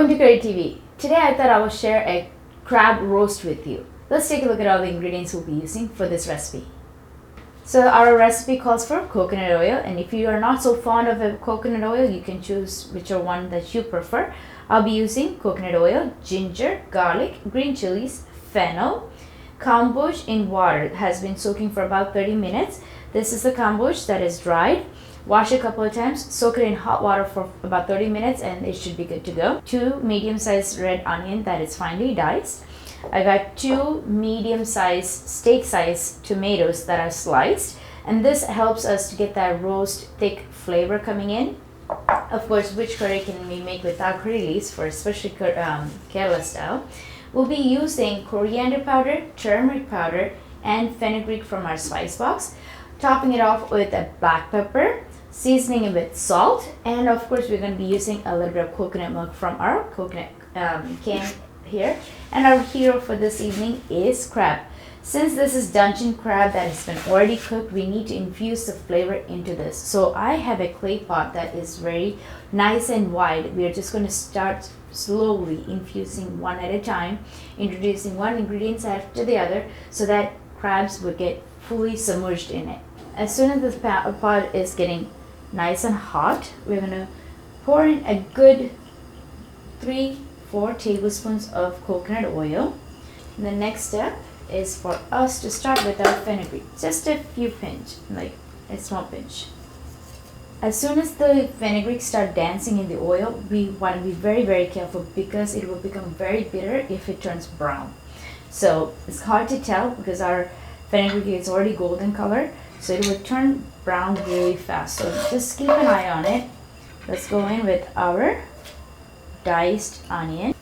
Welcome to Curry TV. Today I thought I would share a crab roast with you. Let's take a look at all the ingredients we'll be using for this recipe. So our recipe calls for coconut oil, and if you are not so fond of a coconut oil, you can choose whichever one that you prefer. I'll be using coconut oil, ginger, garlic, green chilies, fennel, kambhoji in water. It has been soaking for about 30 minutes. This is the kambhoji that is dried. Wash it a couple of times, soak it in hot water for about 30 minutes and it should be good to go. 2 medium-sized red onion that is finely diced. I got 2 medium-sized steak-sized tomatoes that are sliced, and this helps us to get that roast thick flavor coming in. Of course, which curry can we make without curry leaves, for especially Kerala style? We'll be using coriander powder, turmeric powder, and fenugreek from our spice box. Topping it off with a black pepper, seasoning it with salt, and of course we're going to be using a little bit of coconut milk from our coconut can here. And our hero for this evening is crab. Since this is Dungeness crab that has been already cooked, we need to infuse the flavor into this. So I have a clay pot that is very nice and wide. We are just going to start slowly infusing one at a time, introducing one ingredient after the other so that crabs will get fully submerged in it. As soon as this pot is getting nice and hot, we're going to pour in a good 3-4 tablespoons of coconut oil. And the next step is for us to start with our fenugreek. Just a few pinch, like a small pinch. As soon as the fenugreek start dancing in the oil, we want to be very careful because it will become very bitter if it turns brown. So it's hard to tell because our fenugreek is already golden color, so it will turn brown really fast. So just keep an eye on it. Let's go in with our diced onion.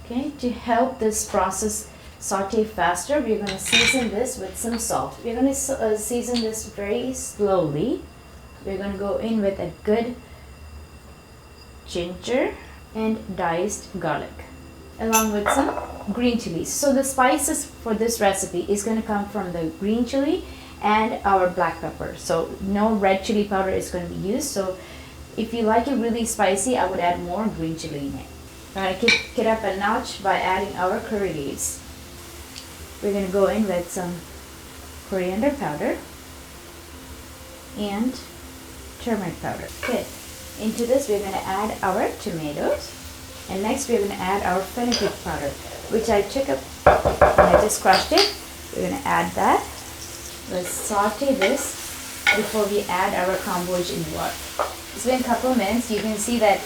Okay, to help this process saute faster, we're going to season this with some salt. We're going to season this very slowly. We're going to go in with a good ginger and diced garlic, along with some green chilies. So the spices for this recipe is going to come from the green chili and our black pepper. So no red chili powder is going to be used. So if you like it really spicy, I would add more green chili in it. I'm going to kick it up a notch by adding our curry leaves. We're going to go in with some coriander powder and turmeric powder. Okay, into this we're going to add our tomatoes. And next we're going to add our fenugreek powder, which I took up and I just crushed it. We're going to add that. Let's saute this before we add our kambhoji in water. It's been a couple of minutes. You can see that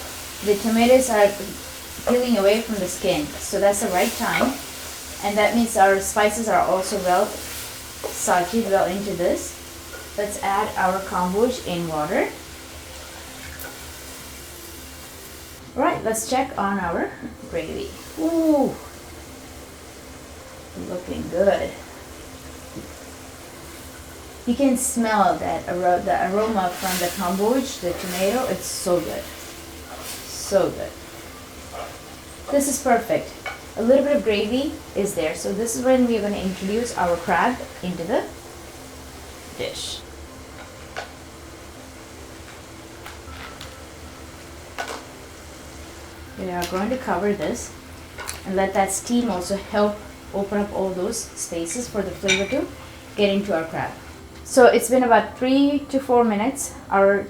the tomatoes are peeling away from the skin. So that's the right time. And that means our spices are also well sauteed well into this. Let's add our kambhoji in water. Alright, let's check on our gravy. Ooh, looking good. You can smell that the aroma from the kambhoji, the tomato. It's so good. So good. This is perfect. A little bit of gravy is there. So this is when we're going to introduce our crab into the dish. We are going to cover this and let that steam also help open up all those spaces for the flavor to get into our crab. So it's been about 3 to 4 minutes. Our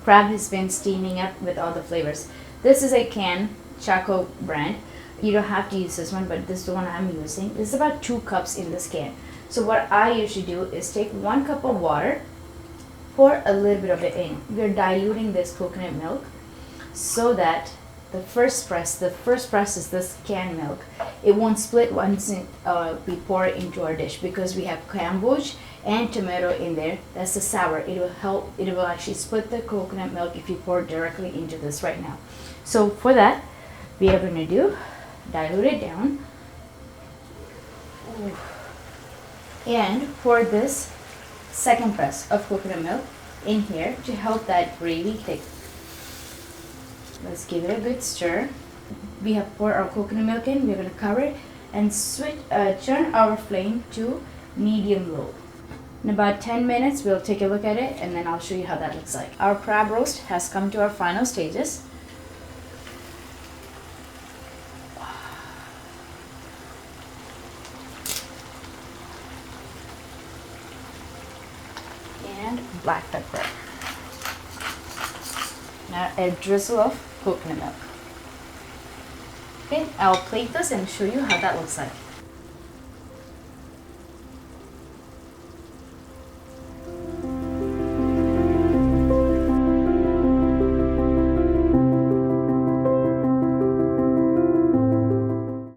crab has been steaming up with all the flavors. This is a can Chaco brand. You don't have to use this one, but this is the one I'm using. This is about 2 cups in this can. So what I usually do is take 1 cup of water, pour a little bit of it in. We're diluting this coconut milk so that the first press is this canned milk. It won't split once we pour it into our dish because we have kambhoji and tomato in there. That's the sour. It will help. It will actually split the coconut milk if you pour directly into this right now. So for that, we are going to do dilute it down and pour this second press of coconut milk in here to help that gravy thick. Let's give it a good stir. We have poured our coconut milk in. We're going to cover it and turn our flame to medium-low. In about 10 minutes, we'll take a look at it and then I'll show you how that looks like. Our crab roast has come to our final stages. and black pepper. Now a drizzle of coconut milk. Okay, I'll plate this and show you how that looks like.